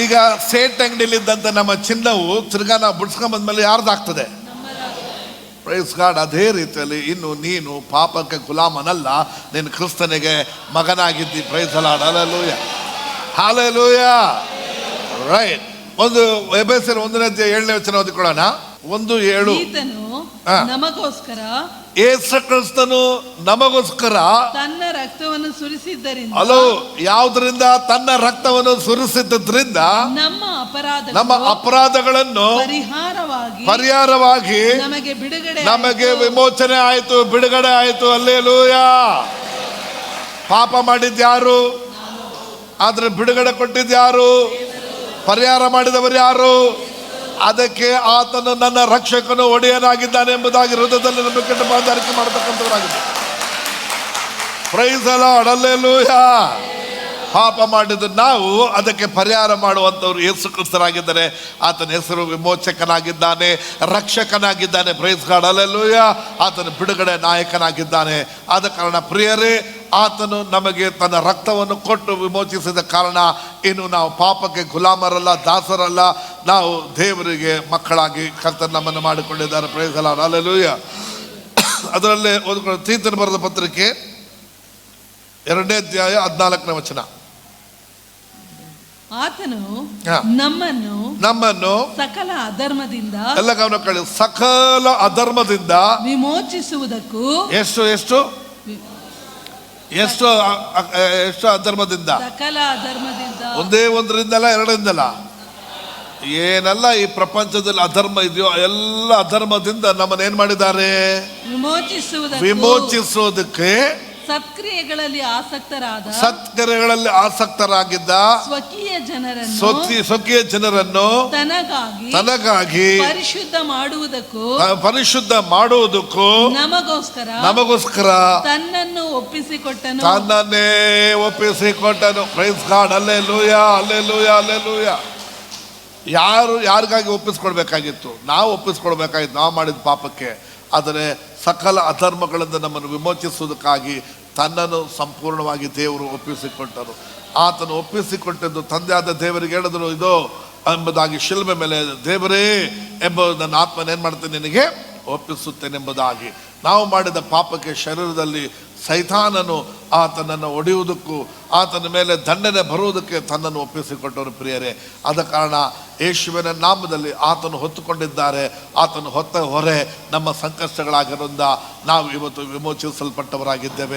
ಈಗ ಸೇಟ್ ಅಂಗಡಿಲಿದ್ದಂಥ ನಮ್ಮ ಚಿನ್ನವು ತಿರ್ಗಾ ನಾವು ಬಿಡ್ಸ್ಕೊಂಬಂದ್ಮೇಲೆ ಯಾರ್ದಾಗ್ತದೆ? Praise God. ಅದೇ ರೀತಿಯಲ್ಲಿ ಇನ್ನು ನೀನು ಪಾಪಕ್ಕೆ ಗುಲಾಮನಲ್ಲ, ನೀನು ಕ್ರಿಸ್ತನಿಗೆ ಮಗನಾಗಿದ್ದಿ. Praise Lord. Hallelujah, hallelujah. Right. ಒಂದು ಎಫೆಸರ್ 1:7 ಓದಿಕೊಳ್ಳೋಣ. 1:7. ನಮಗೋಸ್ಕರ ಯೇಸು ಕ್ರಿಸ್ತನು ನಮಗೋಸ್ಕರ ತನ್ನ ರಕ್ತವನ್ನು ಸುರಿಸಿದ್ದರಿಂದ, ಅಲೋ, ಯಾವುದರಿಂದ? ತನ್ನ ರಕ್ತವನ್ನು ಸುರಿಸಿದ್ದರಿಂದ ನಮ್ಮ ಅಪರಾಧಗಳನ್ನು ಪರಿಹಾರವಾಗಿ ನಮಗೆ ವಿಮೋಚನೆ ಆಯಿತು, ಬಿಡುಗಡೆ ಆಯಿತು. ಹಲ್ಲೆಲೂಯಾ. ಪಾಪ ಮಾಡಿದ್ಯಾರು? ಆದ್ರೆ ಬಿಡುಗಡೆ ಕೊಟ್ಟಿದ್ಯಾರು? ಪರಿಹಾರ ಮಾಡಿದವರು ಯಾರು? ಅದಕ್ಕೆ ಆತನು ನನ್ನ ರಕ್ಷಕನು ಒಡೆಯನಾಗಿದ್ದಾನೆ ಎಂಬುದಾಗಿ ಹೃದಯದಲ್ಲಿ ನಂಬಿಕೆ ಬಾಂಧರಿಕೆ ಮಾಡತಕ್ಕಂಥವರಾಗಿದೆ. Praise the lord. ಹಲ್ಲೆಲೂಯಾ. ಪಾಪ ಮಾಡಿದ್ದು ನಾವು, ಅದಕ್ಕೆ ಪರಿಹಾರ ಮಾಡುವಂಥವ್ರು ಯೇಸು ಕ್ರಿಸ್ತರಾಗಿದ್ದಾರೆ. ಆತನ ಹೆಸರು ವಿಮೋಚಕನಾಗಿದ್ದಾನೆ, ರಕ್ಷಕನಾಗಿದ್ದಾನೆ. Praise God. ಹಲ್ಲೆಲೂಯಾ. ಆತನ ಬಿಡುಗಡೆ ನಾಯಕನಾಗಿದ್ದಾನೆ. ಆದ ಕಾರಣ ಪ್ರಿಯರೇ, ಆತನು ನಮಗೆ ತನ್ನ ರಕ್ತವನ್ನು ಕೊಟ್ಟು ವಿಮೋಚಿಸಿದ ಕಾರಣ ಇನ್ನು ನಾವು ಪಾಪಕ್ಕೆ ಗುಲಾಮರಲ್ಲ, ದಾಸರಲ್ಲ. ನಾವು ದೇವರಿಗೆ ಮಕ್ಕಳಾಗಿ ಕರ್ತನ ನಮ್ಮನ್ನು ಮಾಡಿಕೊಂಡಿದ್ದಾರೆ. Praise the lord. ಹಲ್ಲೆಲೂಯಾ. ಅದರಲ್ಲೇ ಓದಿಕೊಂಡು ತೀತನ ಬರೆದ ಪತ್ರಿಕೆ 2ನೇ ಅಧ್ಯಾಯ 14ನೇ ವಚನ. ಆತನು ನಮ್ಮನ್ನು ಸಕಲ ಅಧರ್ಮದಿಂದ, ಎಲ್ಲ ಗಮನ ಕಳಿ, ಸಕಲ ಅಧರ್ಮದಿಂದ ವಿಮೋಚಿಸುವುದಕ್ಕೂ. ಎಷ್ಟು ಎಷ್ಟು ಎಷ್ಟು ಎಷ್ಟು ಅಧರ್ಮದಿಂದ? ಸಕಲ ಅಧರ್ಮದಿಂದ. ಒಂದೇ ಒಂದರಿಂದಲ್ಲ, ಎರಡರಿಂದಲ್ಲ. ಏನೆಲ್ಲ ಈ ಪ್ರಪಂಚದಲ್ಲಿ ಅಧರ್ಮ ಇದೆಯೋ ಎಲ್ಲ ಅಧರ್ಮದಿಂದ ನಮ್ಮನ್ನ ಏನ್ ಮಾಡಿದ್ದಾರೆ? ವಿಮೋಚಿಸುವುದಕ್ಕೆ. ಸತ್ಕ್ರಿಯೆಗಳಲ್ಲಿ ಆಸಕ್ತರಾಗಿದ್ದ ಸ್ವಕೀಯ ಜನರನ್ನು ತನಗಾಗಿ ಪರಿಶುದ್ಧ ಮಾಡುವುದಕ್ಕೂ ನಮಗೋಸ್ಕರ ತನ್ನನ್ನೇ ಒಪ್ಪಿಸಿಕೊಟ್ಟನು. Praise God. Hallelujah, hallelujah, hallelujah. ಯಾರಿಗಾಗಿ ಒಪ್ಪಿಸ್ಕೊಳ್ಬೇಕಾಗಿತ್ತು? ನಾವು ಒಪ್ಪಿಸ್ಕೊಳ್ಬೇಕಾಗಿತ್ತು, ನಾವು ಮಾಡಿದ ಪಾಪಕ್ಕೆ. ಆದರೆ ಸಕಲ ಅಧರ್ಮಗಳಿಂದ ನಮ್ಮನ್ನು ವಿಮೋಚಿಸುವುದಕ್ಕಾಗಿ ತನ್ನನ್ನು ಸಂಪೂರ್ಣವಾಗಿ ದೇವರು ಒಪ್ಪಿಸಿಕೊಟ್ಟರು. ಆತನು ಒಪ್ಪಿಸಿಕೊಟ್ಟದ್ದು ತಂದೆಯಾದ ದೇವರಿಗೆ ಹೇಳಿದ್ರು, ಇದೋ ಎಂಬುದಾಗಿ ಶಿಲ್ಬೆ ಮೇಲೆ ದೇವರೇ ಎಂಬ ನನ್ನ ಆತ್ಮನೇನು ಮಾಡ್ತೇನೆ, ನಿನಗೆ ಒಪ್ಪಿಸುತ್ತೇನೆಂಬುದಾಗಿ. ನಾವು ಮಾಡಿದ ಪಾಪಕ್ಕೆ ಶರೀರದಲ್ಲಿ ಸೈತಾನನು ಆತನನ್ನು ಒಡೆಯುವುದಕ್ಕೂ ಆತನ ಮೇಲೆ ದಂಡನೆ ಬರುವುದಕ್ಕೆ ತನ್ನನ್ನು ಒಪ್ಪಿಸಿಕೊಟ್ಟವರು ಪ್ರಿಯರೇ. ಆದ ಕಾರಣ ಯೇಸುವಿನ ನಾಮದಲ್ಲಿ ಆತನು ಹೊತ್ತುಕೊಂಡಿದ್ದಾರೆ. ಆತನು ಹೊತ್ತ ಹೊರೆ ನಮ್ಮ ಸಂಕಷ್ಟಗಳಾಗಿರೋದ್ರಿಂದ ನಾವು ಇವತ್ತು ವಿಮೋಚಿಸಲ್ಪಟ್ಟವರಾಗಿದ್ದೇವೆ.